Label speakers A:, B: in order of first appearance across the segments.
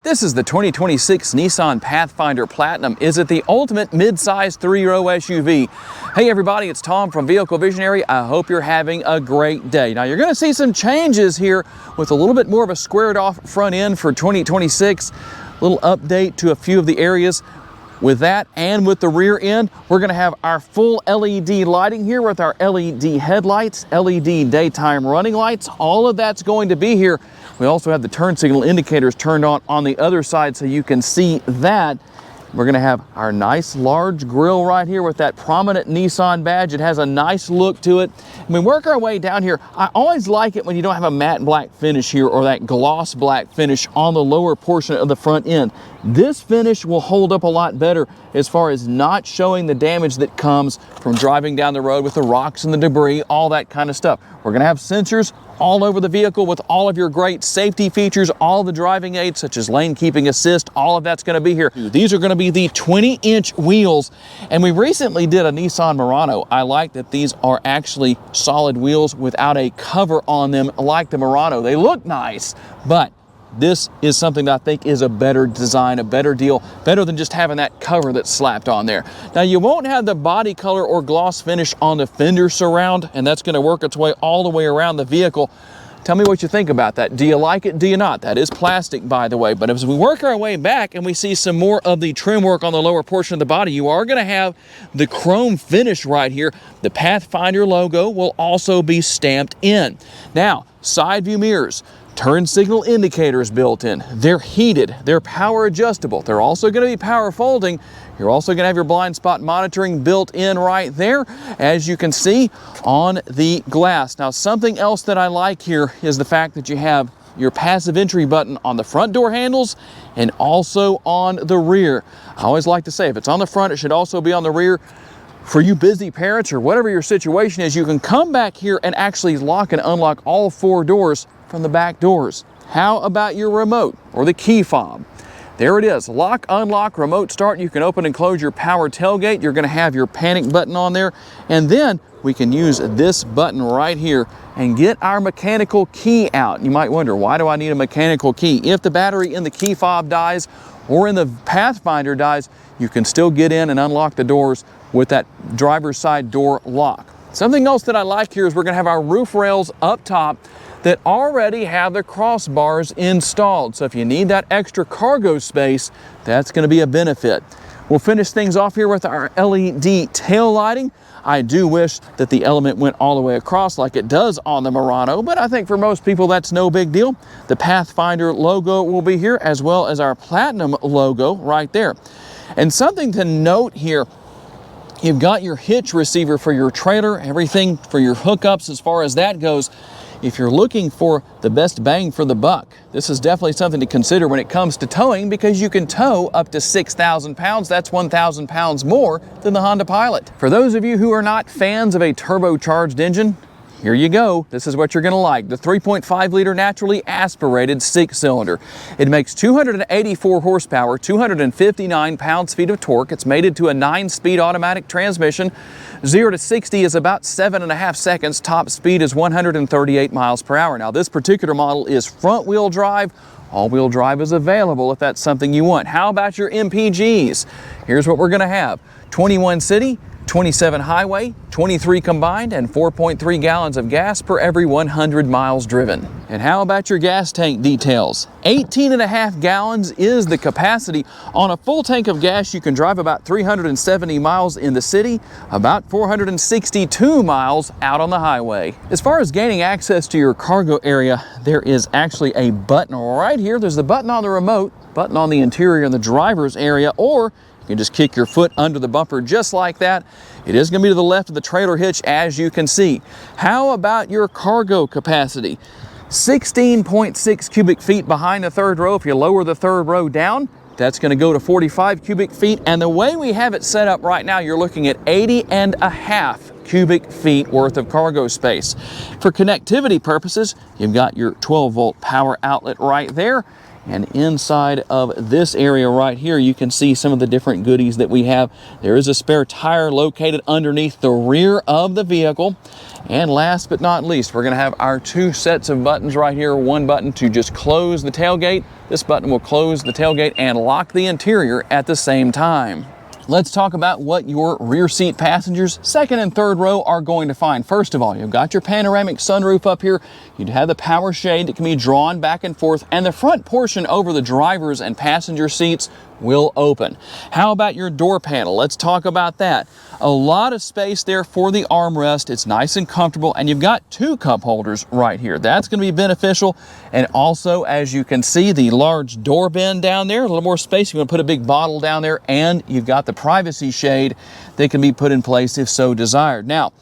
A: This is the 2026 Nissan Pathfinder Platinum. Is it the ultimate mid-size 3-row SUV? Hey everybody, it's Tom from Vehicle Visionary. I hope you're having a great day. Now you're going to see some changes here with a little bit more of a squared off front end for 2026. A little update to a few of the areas. With that and with the rear end, we're going to have our full LED lighting here with our LED headlights, LED daytime running lights. All of that's going to be here. We also have the turn signal indicators turned on the other side so you can see that. We're going to have our nice large grille right here with that prominent Nissan badge. It has a nice look to it. And we work our way down here. I always like it when you don't have a matte black finish here or that gloss black finish on the lower portion of the front end. This finish will hold up a lot better as far as not showing the damage that comes from driving down the road with the rocks and the debris, all that kind of stuff. We're going to have sensors all over the vehicle with all of your great safety features, all the driving aids such as lane keeping assist, all of that's going to be here. These are going to be the 20-inch wheels, and we recently did a Nissan Murano. I like that these are actually solid wheels without a cover on them like the Murano. They look nice, but this is something that I think is a better design, a better deal, better than just having that cover that's slapped on there. Now you won't have the body color or gloss finish on the fender surround, and that's going to work its way all the way around the vehicle. Tell me what you think about that. Do you like it? Do you not? That is plastic, by the way. But as we work our way back and we see some more of the trim work on the lower portion of the body, you are going to have the chrome finish right here. The Pathfinder logo will also be stamped in. Now, side view mirrors. Turn signal indicators built in. They're heated, they're power adjustable. They're also going to be power folding. You're also going to have your blind spot monitoring built in right there, as you can see on the glass. Now, something else that I like here is the fact that you have your passive entry button on the front door handles and also on the rear. I always like to say, if it's on the front, it should also be on the rear. For you busy parents or whatever your situation is, you can come back here and actually lock and unlock all 4 doors from the back doors. How about your remote or the key fob? There it is, lock, unlock, remote start. You can open and close your power tailgate. You're going to have your panic button on there, and then we can use this button right here and get our mechanical key out. You might wonder, why do I need a mechanical key? If the battery in the key fob dies or in the Pathfinder dies, you can still get in and unlock the doors with that driver's side door lock. Something else that I like here is we're going to have our roof rails up top that already have the crossbars installed. So if you need that extra cargo space, that's going to be a benefit. We'll finish things off here with our LED tail lighting. I do wish that the element went all the way across like it does on the Murano, but I think for most people that's no big deal. The Pathfinder logo will be here, as well as our Platinum logo right there. And something to note here, you've got your hitch receiver for your trailer, everything for your hookups as far as that goes. If you're looking for the best bang for the buck, this is definitely something to consider when it comes to towing, because you can tow up to 6,000 pounds. That's 1,000 pounds more than the Honda Pilot. For those of you who are not fans of a turbocharged engine, here you go. This is what you're going to like. The 3.5-liter naturally aspirated 6-cylinder. It makes 284 horsepower, 259 pounds-feet of torque. It's mated to a 9-speed automatic transmission. 0 to 60 is about 7.5 seconds. Top speed is 138 miles per hour. Now, this particular model is front-wheel drive. All-wheel drive is available if that's something you want. How about your MPGs? Here's what we're going to have. 21 city, 27 highway, 23 combined, and 4.3 gallons of gas per every 100 miles driven. And how about your gas tank details? 18.5 gallons is the capacity. On a full tank of gas, you can drive about 370 miles in the city, about 462 miles out on the highway. As far as gaining access to your cargo area, there is actually a button right here. There's the button on the remote, button on the interior in the driver's area, or you can just kick your foot under the bumper just like that. It is going to be to the left of the trailer hitch, as you can see. How about your cargo capacity? 16.6 cubic feet behind the third row. If you lower the third row down, that's going to go to 45 cubic feet. And the way we have it set up right now, you're looking at 80.5 cubic feet worth of cargo space. For connectivity purposes, you've got your 12-volt power outlet right there. And inside of this area right here, you can see some of the different goodies that we have. There is a spare tire located underneath the rear of the vehicle. And last but not least, we're going to have our 2 sets of buttons right here. One button to just close the tailgate. This button will close the tailgate and lock the interior at the same time. Let's talk about what your rear seat passengers, second and third row, are going to find. First of all, you've got your panoramic sunroof up here. You'd have the power shade that can be drawn back and forth, and the front portion over the driver's and passenger seats will open. How about your door panel? Let's talk about that. A lot of space there for the armrest. It's nice and comfortable, and you've got 2 cup holders right here. That's going to be beneficial. And also, as you can see, the large door bin down there, a little more space. You want to put a big bottle down there, and you've got the privacy shade that can be put in place if so desired. Now,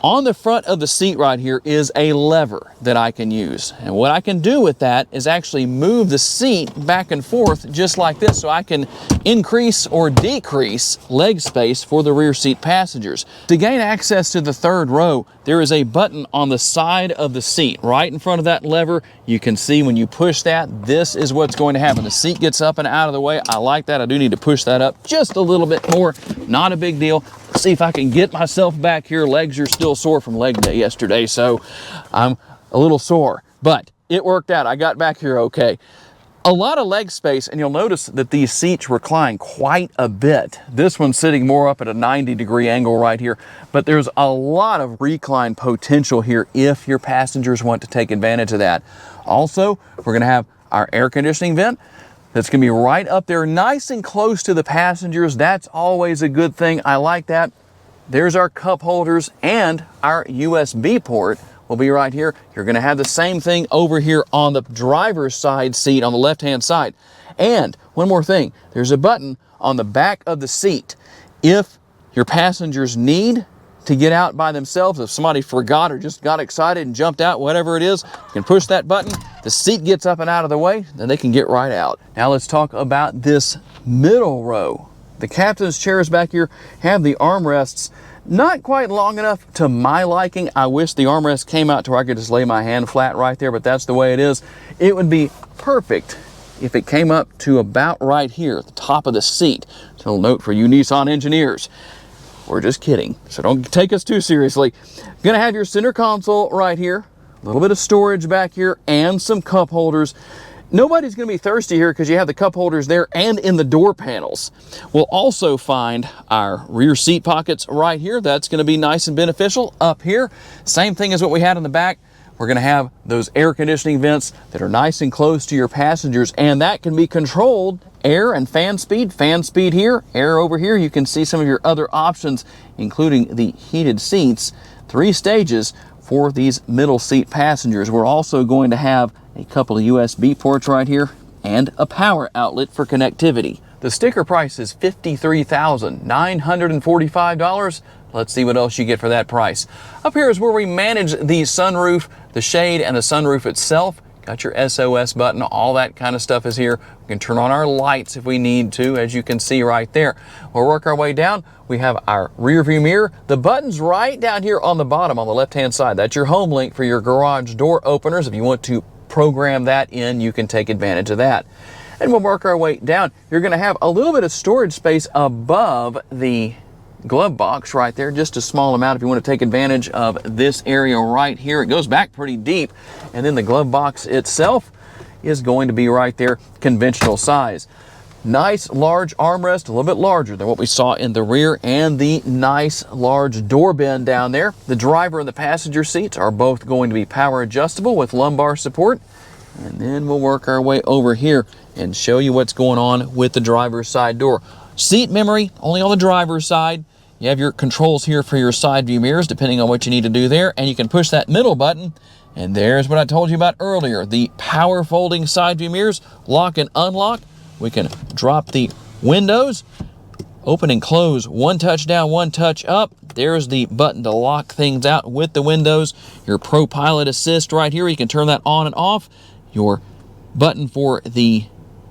A: on the front of the seat right here is a lever that I can use. And what I can do with that is actually move the seat back and forth just like this, so I can increase or decrease leg space for the rear seat passengers. To gain access to the third row, there is a button on the side of the seat right in front of that lever. You can see when you push that, this is what's going to happen. The seat gets up and out of the way. I like that. I do need to push that up just a little bit more. Not a big deal. See if I can get myself back here. Legs are still sore from leg day yesterday, so I'm a little sore, but it worked out. I got back here okay. A lot of leg space, and you'll notice that these seats recline quite a bit. This one's sitting more up at a 90-degree angle right here, but there's a lot of recline potential here if your passengers want to take advantage of that. Also, we're going to have our air conditioning vent. That's going to be right up there, nice and close to the passengers. That's always a good thing. I like that. There's our cup holders, and our USB port will be right here. You're going to have the same thing over here on the driver's side seat on the left-hand side. And one more thing, there's a button on the back of the seat. If your passengers need to get out by themselves, if somebody forgot or just got excited and jumped out, whatever it is, you can push that button, the seat gets up and out of the way, then they can get right out. Now let's talk about this middle row. The captain's chairs back here have the armrests not quite long enough to my liking. I wish the armrest came out to where I could just lay my hand flat right there, but that's the way it is. It would be perfect if it came up to about right here at the top of the seat. So a little note for you Nissan engineers. We're just kidding, so don't take us too seriously. Gonna have your center console right here, a little bit of storage back here, and some cup holders. Nobody's gonna be thirsty here because you have the cup holders there and in the door panels. We'll also find our rear seat pockets right here. That's gonna be nice and beneficial. Up here, same thing as what we had in the back. We're going to have those air conditioning vents that are nice and close to your passengers, and that can be controlled air and fan speed here, air over here. You can see some of your other options, including the heated seats, 3 stages for these middle seat passengers. We're also going to have a couple of USB ports right here and a power outlet for connectivity. The sticker price is $53,945. Let's see what else you get for that price. Up here is where we manage the sunroof, the shade, and the sunroof itself. Got your SOS button, all that kind of stuff is here. We can turn on our lights if we need to, as you can see right there. We'll work our way down. We have our rear view mirror. The button's right down here on the bottom on the left-hand side. That's your home link for your garage door openers. If you want to program that in, you can take advantage of that. And we'll work our way down. You're going to have a little bit of storage space above the glove box right there, just a small amount if you want to take advantage of this area right here. It goes back pretty deep, and then the glove box itself is going to be right there, conventional size. Nice large armrest, a little bit larger than what we saw in the rear, and the nice large door bin down there. The driver and the passenger seats are both going to be power adjustable with lumbar support. And then we'll work our way over here and show you what's going on with the driver's side door. Seat memory only on the driver's side. You have your controls here for your side view mirrors, depending on what you need to do there. And you can push that middle button. And there's what I told you about earlier. The power folding side view mirrors, lock and unlock. We can drop the windows, open and close, one touch down, one touch up. There's the button to lock things out with the windows. Your Pro Pilot Assist right here. You can turn that on and off. Your button for the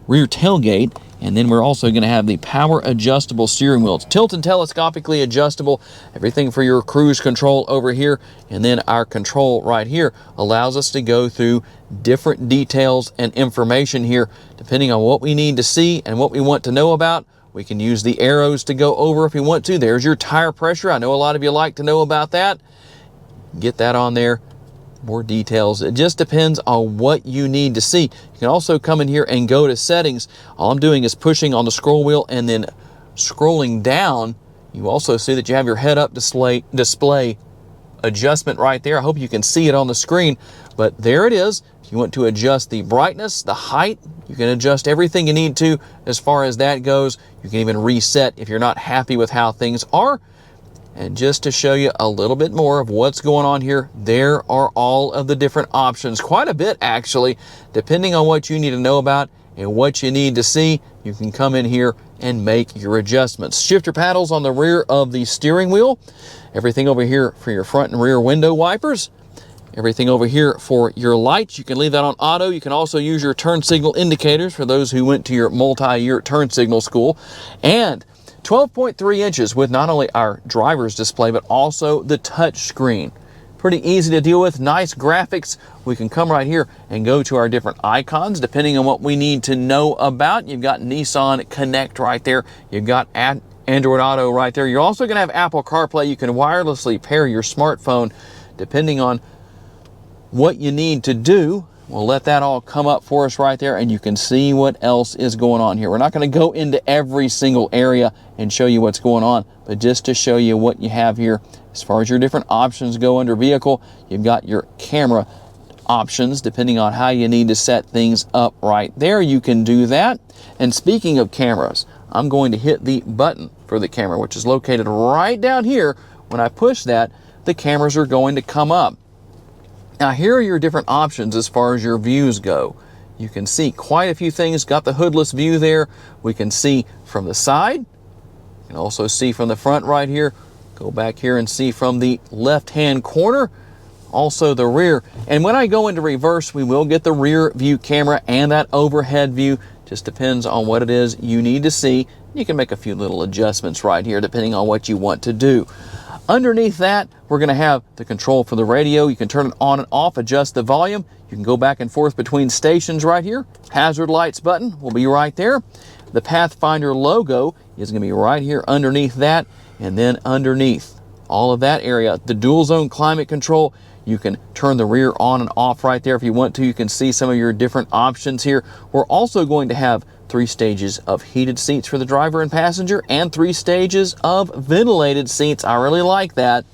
A: rear tailgate, And then we're also going to have the power adjustable steering wheel. It's tilt and telescopically adjustable. Everything for your cruise control over here. And then our control right here allows us to go through different details and information here depending on what we need to see and what we want to know about. We can use the arrows to go over if we want to. There's your tire pressure. I know a lot of you like to know about that. Get that on there. More details. It just depends on what you need to see. You can also come in here and go to settings. All I'm doing is pushing on the scroll wheel and then scrolling down. You also see that you have your head-up display adjustment right there. I hope you can see it on the screen, but there it is. If you want to adjust the brightness, the height, you can adjust everything you need to as far as that goes. You can even reset if you're not happy with how things are. And just to show you a little bit more of what's going on here, there are all of the different options, quite a bit actually, depending on what you need to know about and what you need to see. You can come in here and make your adjustments. Shifter paddles on the rear of the steering wheel. Everything over here for your front and rear window wipers. Everything over here for your lights. You can leave that on auto. You can also use your turn signal indicators for those who went to your multi-year turn signal school. And 12.3 inches with not only our driver's display, but also the touch screen. Pretty easy to deal with, nice graphics. We can come right here and go to our different icons depending on what we need to know about. You've got Nissan Connect right there. You've got Android Auto right there. You're also going to have Apple CarPlay. You can wirelessly pair your smartphone depending on what you need to do. We'll let that all come up for us right there, and you can see what else is going on here. We're not going to go into every single area and show you what's going on, but just to show you what you have here as far as your different options go under vehicle. You've got your camera options depending on how you need to set things up right there. You can do that. And speaking of cameras, I'm going to hit the button for the camera, which is located right down here. When I push that, the cameras are going to come up. Now here are your different options as far as your views go. You can see quite a few things. Got the hoodless view there. We can see from the side. You can also see from the front right here. Go back here and see from the left-hand corner. Also the rear. And when I go into reverse, we will get the rear view camera and that overhead view. Just depends on what it is you need to see. You can make a few little adjustments right here depending on what you want to do. Underneath that, we're going to have the control for the radio. You can turn it on and off, adjust the volume. You can go back and forth between stations right here. Hazard lights button will be right there. The Pathfinder logo is going to be right here underneath that. And then underneath all of that area, the dual zone climate control. You can turn the rear on and off right there if you want to. You can see some of your different options here. We're also going to have 3 stages of heated seats for the driver and passenger and 3 stages of ventilated seats. I really like that.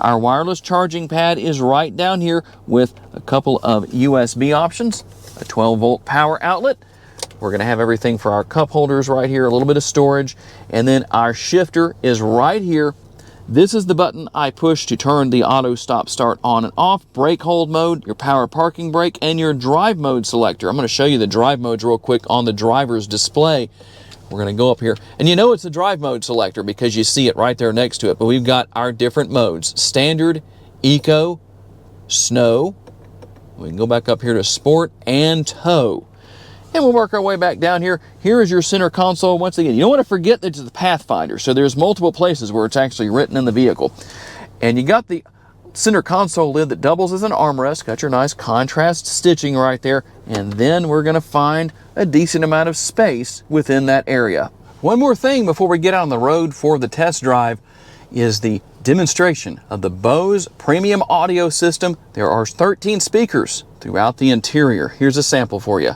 A: Our wireless charging pad is right down here with a couple of USB options, a 12-volt power outlet. We're going to have everything for our cup holders right here, a little bit of storage, and then our shifter is right here. This is the button I push to turn the auto stop start on and off, brake hold mode, your power parking brake, and your drive mode selector. I'm going to show you the drive modes real quick on the driver's display. We're going to go up here, and you know it's a drive mode selector because you see it right there next to it, but we've got our different modes: standard, eco, snow. We can go back up here to sport and tow. And we'll work our way back down here. Here is your center console. Once again, you don't want to forget that it's the Pathfinder. So there's multiple places where it's actually written in the vehicle. And you got the center console lid that doubles as an armrest. Got your nice contrast stitching right there. And then we're going to find a decent amount of space within that area. One more thing before we get out on the road for the test drive is the demonstration of the Bose premium audio system. There are 13 speakers throughout the interior. Here's a sample for you.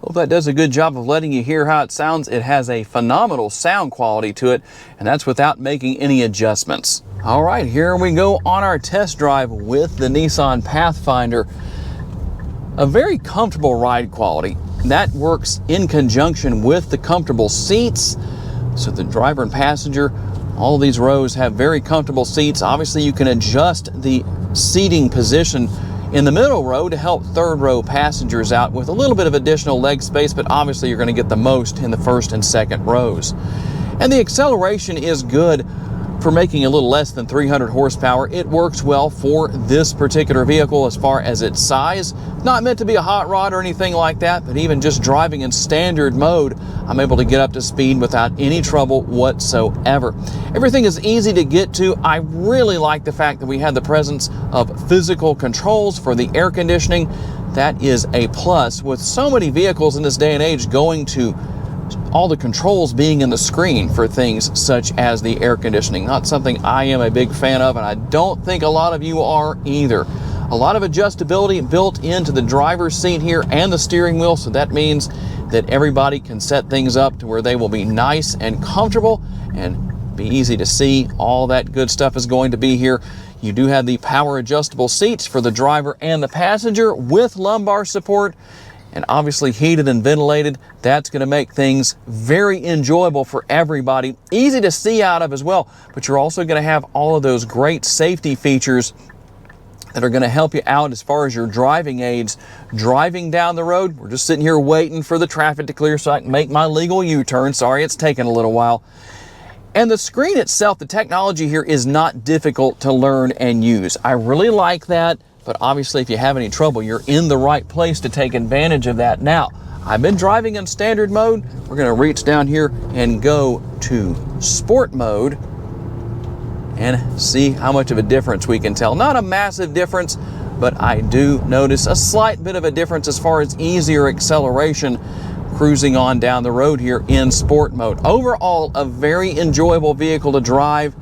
A: Hope that does a good job of letting you hear how it sounds. It has a phenomenal sound quality to it, and that's without making any adjustments. All right, here we go on our test drive with the Nissan Pathfinder. A very comfortable ride quality. That works in conjunction with the comfortable seats. So the driver and passenger, all of these rows have very comfortable seats. Obviously, you can adjust the seating position in the middle row to help third row passengers out with a little bit of additional leg space, but obviously you're going to get the most in the first and second rows. And the acceleration is good for making a little less than 300 horsepower. It works well for this particular vehicle as far as its size. Not meant to be a hot rod or anything like that, but even just driving in standard mode, I'm able to get up to speed without any trouble whatsoever. Everything is easy to get to. I really like the fact that we have the presence of physical controls for the air conditioning. That is a plus with so many vehicles in this day and age going to all the controls being in the screen for things such as the air conditioning. Not something I am a big fan of, and I don't think a lot of you are either. A lot of adjustability built into the driver's seat here and the steering wheel, so that means that everybody can set things up to where they will be nice and comfortable and be easy to see. All that good stuff is going to be here. You do have the power adjustable seats for the driver and the passenger with lumbar support, and obviously heated and ventilated. That's going to make things very enjoyable for everybody. Easy to see out of as well, but you're also going to have all of those great safety features that are going to help you out as far as your driving aids. Driving down the road, we're just sitting here waiting for the traffic to clear so I can make my legal U-turn. Sorry, it's taken a little while. And the screen itself, the technology here is not difficult to learn and use. I really like that. But obviously, if you have any trouble, you're in the right place to take advantage of that. Now, I've been driving in standard mode. We're going to reach down here and go to sport mode and see how much of a difference we can tell. Not a massive difference, but I do notice a slight bit of a difference as far as easier acceleration cruising on down the road here in sport mode. Overall, a very enjoyable vehicle to drive.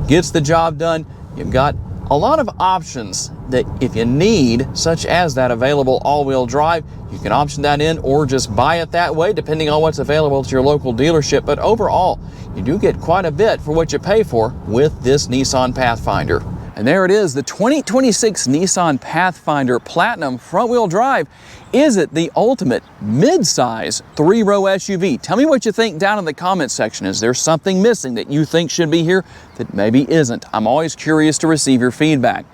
A: Gets the job done. You've got a lot of options that if you need, such as that available all-wheel drive, you can option that in or just buy it that way depending on what's available at your local dealership. But overall, you do get quite a bit for what you pay for with this Nissan Pathfinder. And there it is, the 2026 Nissan Pathfinder Platinum front-wheel drive. Is it the ultimate mid-size three-row SUV? Tell me what you think down in the comments section. Is there something missing that you think should be here that maybe isn't? I'm always curious to receive your feedback.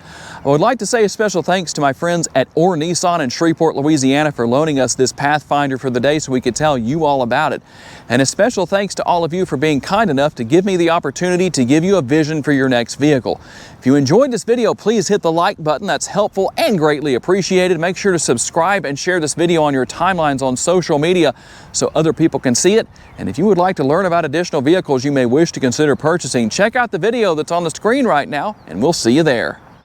A: I would like to say a special thanks to my friends at Orr Nissan in Shreveport, Louisiana for loaning us this Pathfinder for the day so we could tell you all about it. And a special thanks to all of you for being kind enough to give me the opportunity to give you a vision for your next vehicle. If you enjoyed this video, please hit the like button. That's helpful and greatly appreciated. Make sure to subscribe and share this video on your timelines on social media so other people can see it. And if you would like to learn about additional vehicles you may wish to consider purchasing, check out the video that's on the screen right now, and we'll see you there.